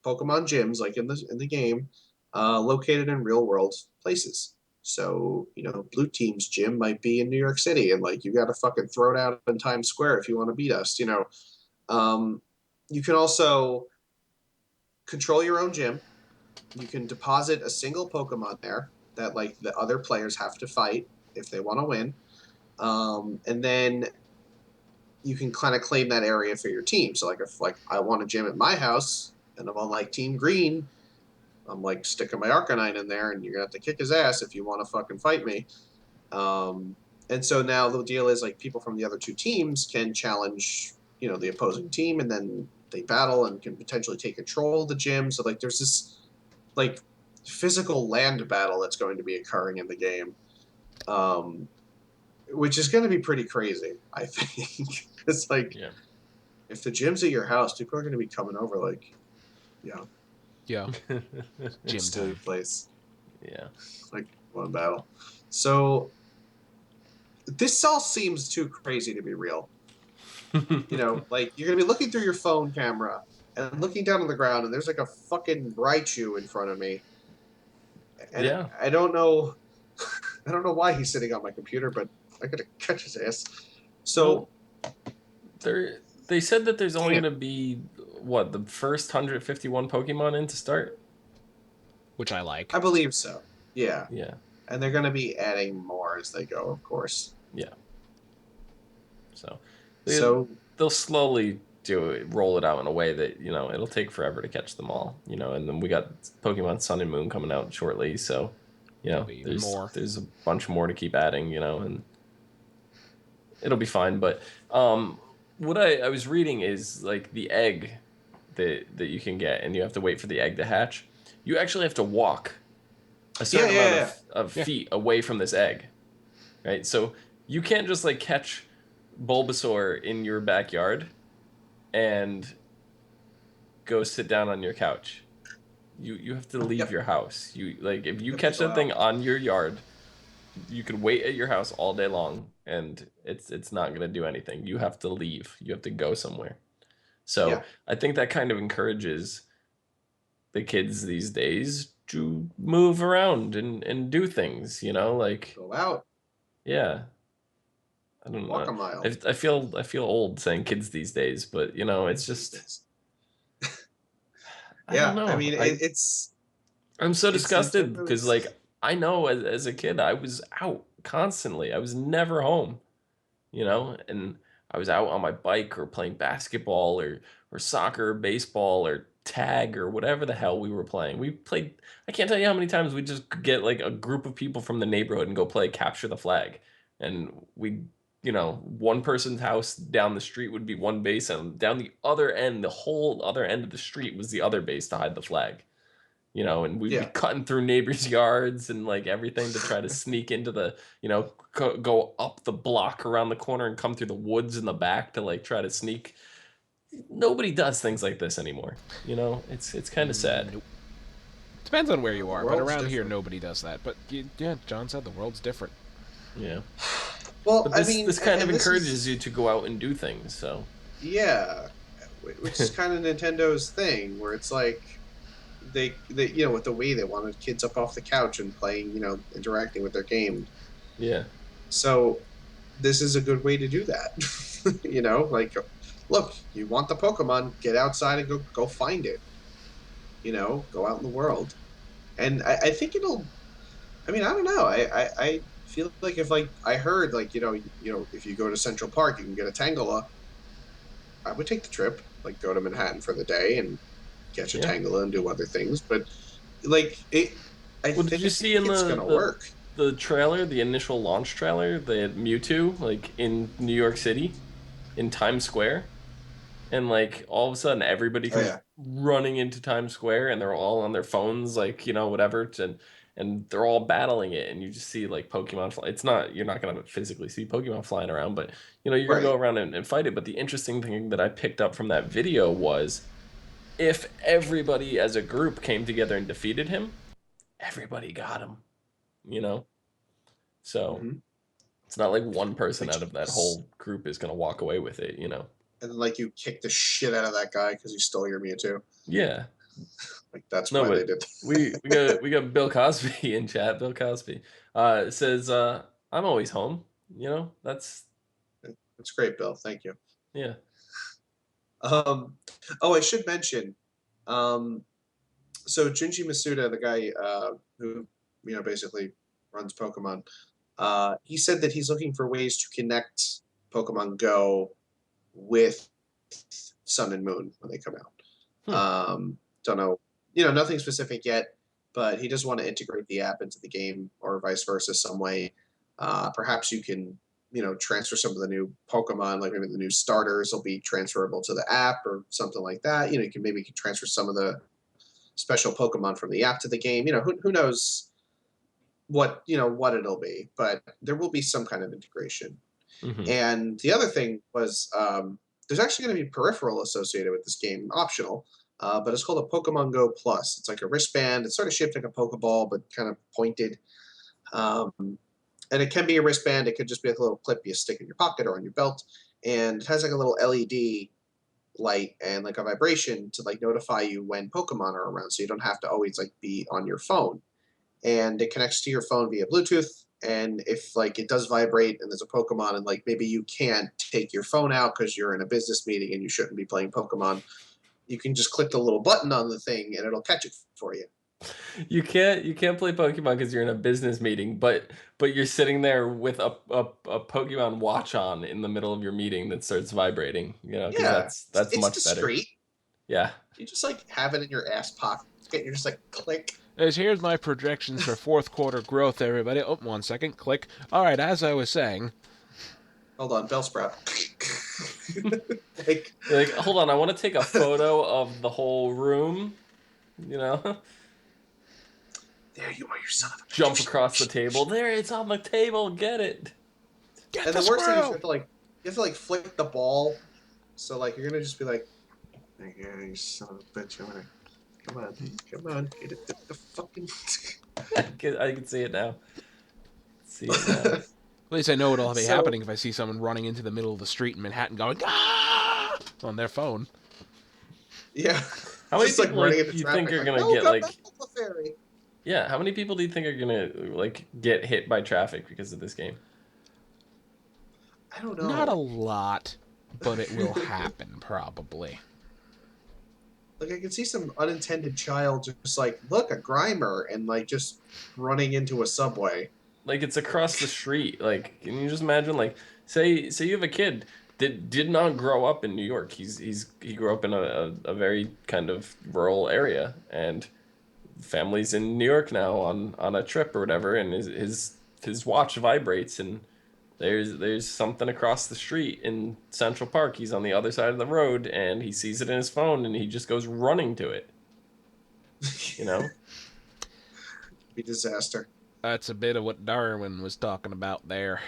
Pokemon gyms, like in the game, located in real world places. So, blue team's gym might be in New York City, and you got to fucking throw it out in Times Square if you want to beat us. You can also control your own gym. You can deposit a single Pokemon there that the other players have to fight if they want to win, and then you can kind of claim that area for your team. So if I want a gym at my house and I'm on Team Green, I'm sticking my Arcanine in there, and you're gonna have to kick his ass if you want to fucking fight me. And so now the deal is people from the other 2 teams can challenge the opposing team, and then they battle and can potentially take control of the gym. So there's this physical land battle that's going to be occurring in the game, which is going to be pretty crazy, I think. It's if the gym's at your house, people are going to be coming over Yeah. Gym steal your place. Yeah. One battle. So this all seems too crazy to be real. You know, like you're gonna be looking through your phone camera and looking down on the ground, and there's like a fucking Raichu in front of me, and Yeah. I don't know, I don't know why he's sitting on my computer, but I gotta catch his ass. So they said that there's only Damn. going to be what, the first 151 Pokemon in to start, which I like. I believe so. Yeah. Yeah. And they're gonna be adding more as they go, of course. Yeah. So So they'll slowly roll it out in a way that, you know, it'll take forever to catch them all, you know, and then we got Pokemon Sun and Moon coming out shortly, so you know, there's a bunch more to keep adding, you know, and it'll be fine. But what I was reading is like the egg that you can get, and you have to wait for the egg to hatch. You actually have to walk a certain amount of feet away from this egg, right? So you can't just like catch Bulbasaur in your backyard and go sit down on your couch. You have to leave your house. You like if you catch that thing on your yard, you could wait at your house all day long and it's not going to do anything. You have to leave. You have to go somewhere. So I think that kind of encourages the kids these days to move around and do things, you know, like go out. Yeah. I don't Walk know. a mile. I feel old saying kids these days, but you know, it's just I don't know. I mean, I'm so disgusted because like I know as a kid I was out constantly. I was never home, you know, and I was out on my bike or playing basketball or soccer, or baseball or tag or whatever the hell we were playing. We played. I can't tell you how many times we just get like a group of people from the neighborhood and go play capture the flag, and we. You know, one person's house down the street would be one base, and down the other end, the whole other end of the street was the other base to hide the flag. You know, and we'd be cutting through neighbors' yards and like everything to try to sneak into the, you know, go up the block around the corner and come through the woods in the back to like try to sneak. Nobody does things like this anymore. You know, it's kind of sad. Nope. Depends on where you are, but around here nobody does that. But yeah, John said the world's different. Yeah. Well, but this kind of encourages you to go out and do things. So. Yeah, which is kind of Nintendo's thing, where it's like they you know, with the Wii, they wanted kids up off the couch and playing, you know, interacting with their game. Yeah. So this is a good way to do that. You know, like, look, you want the Pokemon, get outside and go find it. You know, go out in the world, and I think it'll. I mean, I don't know. I feel like if like I heard like you know if you go to Central Park you can get a Tangela, I would take the trip, like go to Manhattan for the day and catch a Tangela and do other things. But like I think did you see in it's gonna work. The trailer, the initial launch trailer, they had Mewtwo like in New York City, in Times Square, and like all of a sudden everybody comes running into Times Square and they're all on their phones, like, you know, whatever, and they're all battling it, and you just see like Pokemon fly. You're not gonna physically see Pokemon flying around, but you know, you're gonna go around and fight it. But the interesting thing that I picked up from that video was if everybody as a group came together and defeated him, everybody got him, you know? So it's not like one person out of that whole group is gonna walk away with it, you know? And like you kick the shit out of that guy because he stole your Mewtwo. Yeah. Like that's why they did. we got Bill Cosby in chat. Bill Cosby says, "I'm always home." You know, that's great, Bill. Thank you. Yeah. Oh, I should mention. So Junji Masuda, the guy who you know basically runs Pokemon, he said that he's looking for ways to connect Pokemon Go with Sun and Moon when they come out. Don't know. You know, nothing specific yet, but he does want to integrate the app into the game or vice versa some way. Perhaps you can, you know, transfer some of the new Pokemon, like maybe the new starters will be transferable to the app or something like that. You know, you can transfer some of the special Pokemon from the app to the game. You know, who knows what it'll be, but there will be some kind of integration. And the other thing was there's actually going to be peripheral associated with this game, optional. But it's called a Pokemon Go Plus. It's like a wristband. It's sort of shaped like a Pokeball, but kind of pointed. And it can be a wristband. It could just be like a little clip you stick in your pocket or on your belt. and it has like a little LED light and like a vibration to like notify you when Pokemon are around, so you don't have to always like be on your phone. And it connects to your phone via Bluetooth. And if like it does vibrate and there's a Pokemon and like maybe you can't take your phone out because you're in a business meeting and you shouldn't be playing Pokemon, you can just click the little button on the thing and it'll catch it for you. You can't play Pokemon because you're in a business meeting, but you're sitting there with a Pokemon watch on in the middle of your meeting that starts vibrating. Because that's it's much discreet. better. Yeah, you just like have it in your ass pocket. And you're just like click. Here's my projections for fourth quarter growth, everybody. Oh, 1 second, click. All right, as I was saying. Hold on, Bellsprout. like, hold on, I want to take a photo of the whole room. There you are, you son of a jump across the table. There, it's on the table. Get it. Get and the worst thing is you have to flick the ball. So like you're gonna just be like, yeah, you son of a bitch. Come on, get it the fucking. I can see it now. At least I know what'll be happening if I see someone running into the middle of the street in Manhattan going "Ah!" on their phone. Yeah. How many people do you think are gonna get like? Yeah, how many people do you think are gonna like get hit by traffic because of this game? I don't know. Not a lot, but it will happen probably. Like I can see some unintended child just like, look, a Grimer, and like just running into a subway. Like it's across the street. Like, can you just imagine? Like, say you have a kid that did not grow up in New York. He grew up in a very kind of rural area, and family's in New York now on a trip or whatever, and his watch vibrates, and there's something across the street in Central Park. He's on the other side of the road, and he sees it in his phone, and he just goes running to it. Be disaster. That's a bit of what Darwin was talking about there.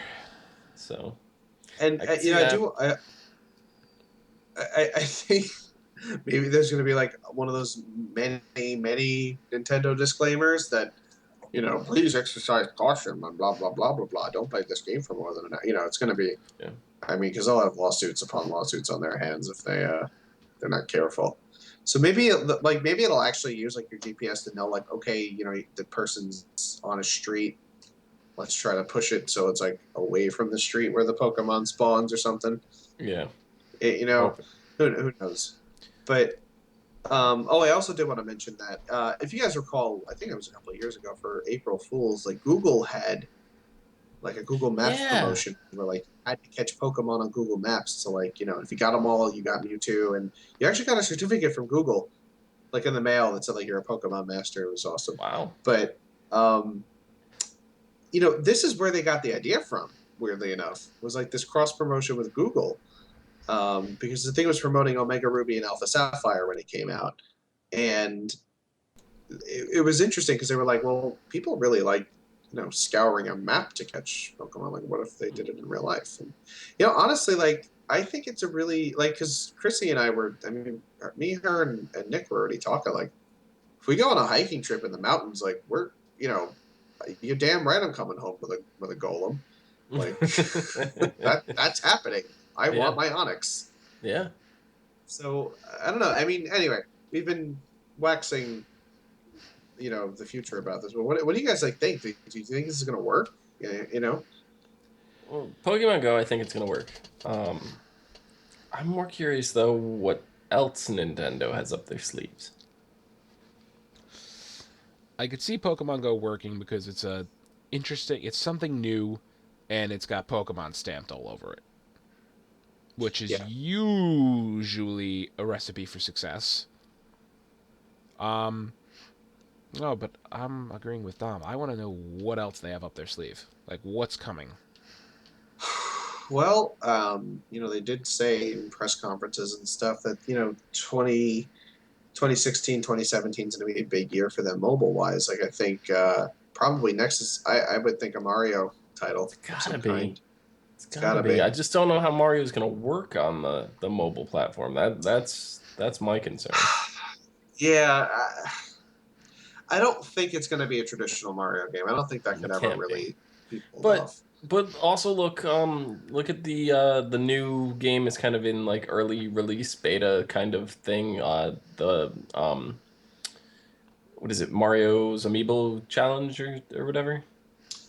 So, and I think maybe there's going to be like one of those many Nintendo disclaimers that, please exercise caution and blah blah blah blah blah. Don't play this game for more than an hour. It's going to be. Yeah. I mean, because they'll have lawsuits upon lawsuits on their hands if they're not careful. So maybe it'll actually use like your GPS to know like, okay, the person's on a street. Let's try to push it so it's like away from the street where the Pokemon spawns or something. Yeah. Who knows? But I also did want to mention that if you guys recall, I think it was a couple of years ago for April Fools, like Google had like a Google Maps promotion where like I had to catch Pokemon on Google Maps. So like, if you got them all, you got Mewtwo, and you actually got a certificate from Google, like in the mail that said like you're a Pokemon master. It was awesome. Wow. But this is where they got the idea from. Weirdly enough, was like this cross promotion with Google, because the thing was promoting Omega Ruby and Alpha Sapphire when it came out, and it was interesting because they were like, well, people really like scouring a map to catch Pokemon. Like, what if they did it in real life? And honestly, like I think it's a really because Chrissy and I were, me, her, and Nick were already talking like, if we go on a hiking trip in the mountains, like we're you're damn right I'm coming home with a golem. Like that's happening. I want my Onyx. Yeah. So I don't know. I mean, anyway, we've been waxing, the future about this. But what do you guys like think? Do you think this is going to work? Well, Pokemon Go, I think it's going to work. I'm more curious though what else Nintendo has up their sleeves. I could see Pokemon Go working because it's it's something new, and it's got Pokemon stamped all over it, which is usually a recipe for success. No, but I'm agreeing with Dom. I want to know what else they have up their sleeve. Like, what's coming? Well, they did say in press conferences and stuff that, 2016, 2017 is going to be a big year for them mobile-wise. Like, I think probably next is, I would think, a Mario title. It's gotta be. It's gotta be. I just don't know how Mario's going to work on the mobile platform. That's my concern. Yeah, I don't think it's going to be a traditional Mario game. I don't think that could ever really be pulled off. But also look at the new game is kind of in like early release beta kind of thing. The what is it, Mario's Amiibo Challenge or whatever?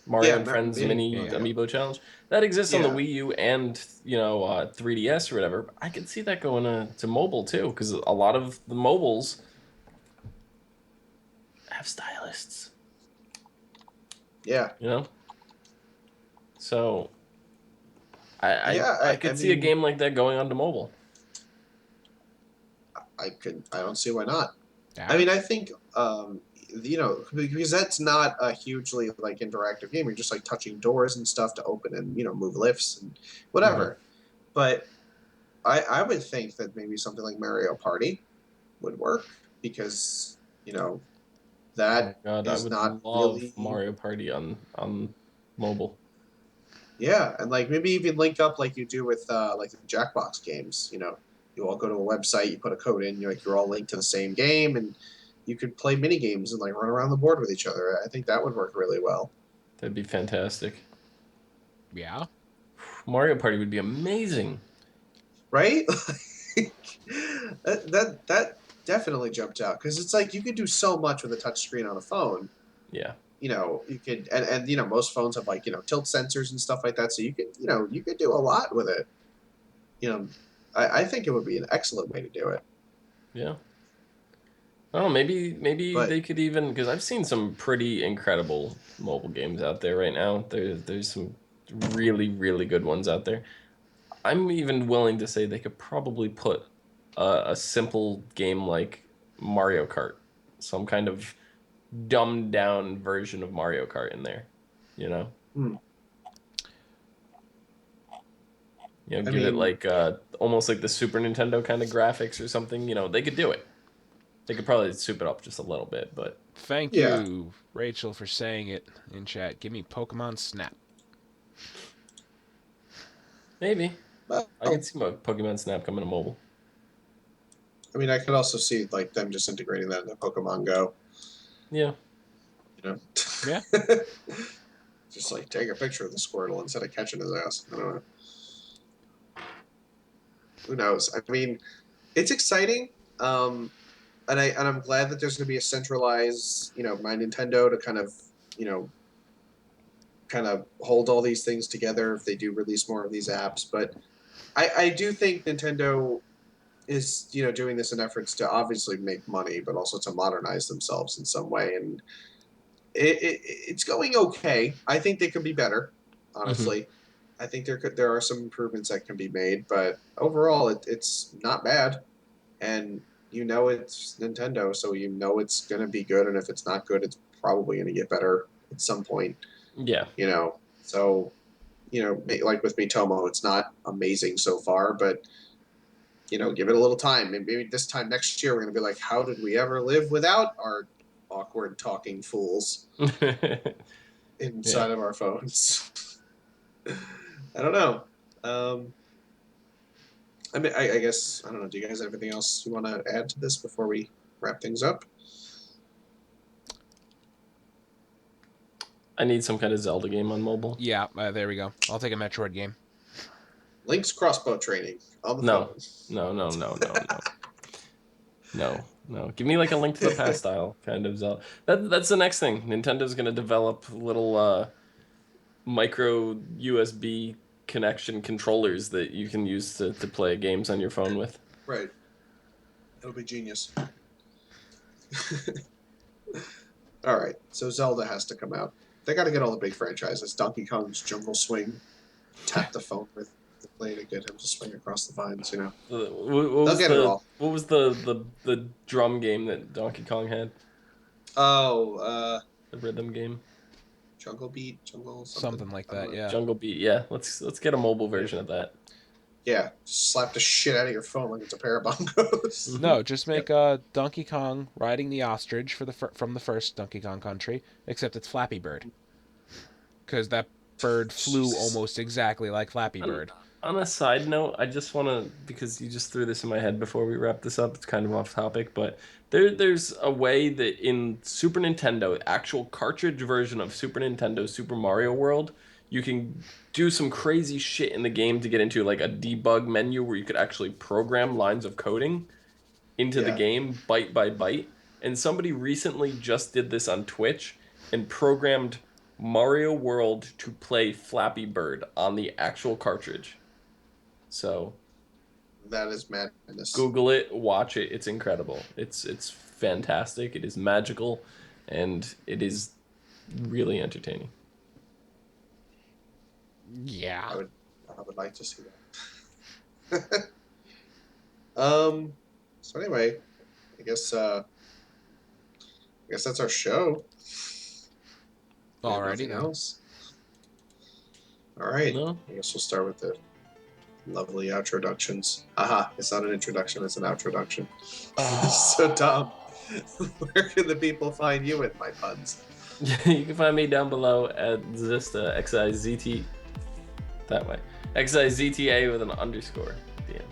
Mario Yeah, and Friends mini. Mini Yeah. Amiibo Challenge. That exists on the Yeah, Wii U and 3DS or whatever. I could see that going to mobile too, because a lot of the mobiles have stylists. yeah, You know, so yeah. I could see a mean, game like that going onto mobile. I don't see why not. I Yeah. mean, I think because that's not a hugely like interactive game. You're just like touching doors and stuff to open and move lifts and Mm-hmm. whatever. But I would think that maybe something like Mario Party would work because Oh my that god, I is would not love really. Mario Party on mobile. Yeah, and like maybe even link up like you do with like the Jackbox games. You all go to a website, you put a code in, you're all linked to the same game, and you could play mini games and like run around the board with each other. I think that would work really well. That'd be fantastic. Yeah. Mario Party would be amazing. Right? that definitely jumped out because it's like you could do so much with a touch screen on a phone. Yeah. You could and most phones have like tilt sensors and stuff like that, so you could do a lot with it. You know, I think it would be an excellent way to do it. Yeah. Oh, maybe But they could even, because I've seen some pretty incredible mobile games out there right now. There's some really really good ones out there. I'm even willing to say they could probably put a simple game like Mario Kart, some kind of dumbed down version of Mario Kart in there. You know, hmm, I give it mean, like almost like the Super Nintendo kind of graphics or something. They could do it. They could probably soup it up just a little bit, but Thank yeah. you, Rachel, for saying it in chat. Give me Pokemon Snap. maybe Well, I could see my Pokemon Snap coming to mobile. I mean, I could also see like them just integrating that into Pokemon Go. Yeah. You know, Yeah. just like take a picture of the Squirtle instead of catching his ass. I don't know. Who knows? I mean, it's exciting, and I'm glad that there's going to be a centralized, My Nintendo to you know, kind of hold all these things together if they do release more of these apps. But I do think Nintendo is doing this in efforts to obviously make money, but also to modernize themselves in some way, and it's going okay. I think they could be better, Mm-hmm. honestly. I think there are some improvements that can be made, but overall, it's not bad. And it's Nintendo, so it's going to be good. And if it's not good, it's probably going to get better at some point. Yeah. So like with Miitomo, it's not amazing so far, but give it a little time. Maybe this time next year, we're going to be like, how did we ever live without our awkward talking fools Yeah. inside of our phones? I don't know. I mean, I guess, I don't know. Do you guys have anything else you want to add to this before we wrap things up? I need some kind of Zelda game on mobile. Yeah, there we go. I'll take a Metroid game. Link's crossbow training on the No. phone. No. Give me like a Link to the Past style kind of Zelda. That's the next thing. Nintendo's gonna develop little micro USB connection controllers that you can use to play games on your phone with. Right. It'll be genius. All right. So Zelda has to come out. They got to get all the big franchises. Donkey Kong's Jungle Swing. Tap the phone with the play to get him to swing across the vines. They'll get it all. What was the drum game that Donkey Kong had? Oh, The rhythm game. Jungle Beat, Jungle Something like that, yeah. Jungle Beat. Yeah, let's get a mobile version of that. Yeah, just slap the shit out of your phone like it's a pair of bongos. No, just make Donkey Kong riding the ostrich from the first Donkey Kong Country, except it's Flappy Bird. Because that bird flew almost exactly like Flappy Bird. On a side note, I just want to, because you just threw this in my head before we wrap this up, it's kind of off topic, but there's a way that in Super Nintendo, actual cartridge version of Super Nintendo Super Mario World, You can do some crazy shit in the game to get into like a debug menu where you could actually program lines of coding into the game byte by byte. And somebody recently just did this on Twitch and programmed Mario World to play Flappy Bird on the actual cartridge. So that is madness. Google it, watch it. It's incredible. It's fantastic. It is magical, and it is really entertaining. Yeah, I would like to see that. So anyway, I guess that's our show. Alrighty then. Else? All right. No? I guess we'll start with the lovely outroductions. Haha, it's not an introduction, it's an outroduction. So Tom, where can the people find you with my puns? You can find me down below at Zista, XIZT, that way. XIZTA with an underscore at the end.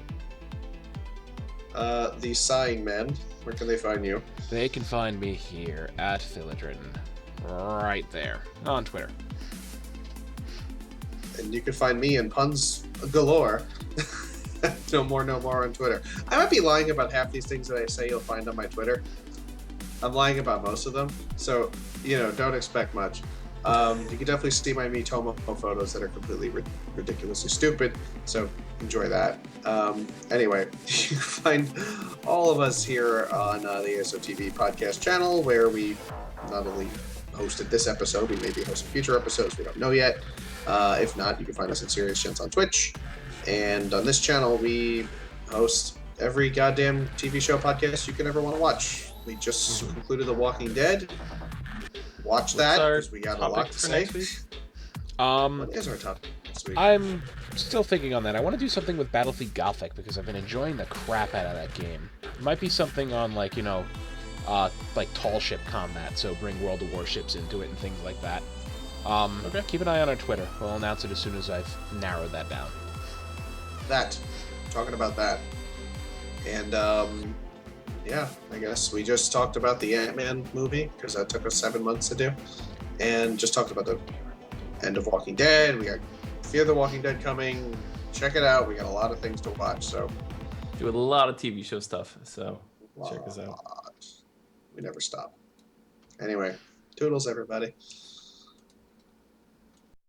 The Sighing Man, where can they find you? They can find me here at Philodrin, right there, on Twitter. And you can find me in puns galore. No more on Twitter. I might be lying about half these things that I say you'll find on my Twitter. I'm lying about most of them, so don't expect much. You can definitely see my Miitomo photos that are completely ridiculously stupid, so enjoy that. Anyway, you can find all of us here on the ASOTV Podcast channel, where we not only hosted this episode, we may be hosting future episodes, we don't know yet. If not, you can find us at Serious Gents on Twitch. And on this channel, we host every goddamn TV show podcast you could ever want to watch. We just concluded The Walking Dead. Watch that, because we got a lot to say. What is our topic next week? I'm still thinking on that. I want to do something with Battlefield Gothic, because I've been enjoying the crap out of that game. It might be something on, like tall ship combat, so bring World of Warships into it and things like that. Okay. Keep an eye on our Twitter. We'll announce it as soon as I've narrowed that down. Talking about that. And, I guess we just talked about the Ant-Man movie, because that took us 7 months to do. And just talked about the end of Walking Dead. We got Fear the Walking Dead coming. Check it out. We got a lot of things to watch, so. Do a lot of TV show stuff, so check us out. We never stop. Anyway, toodles, everybody.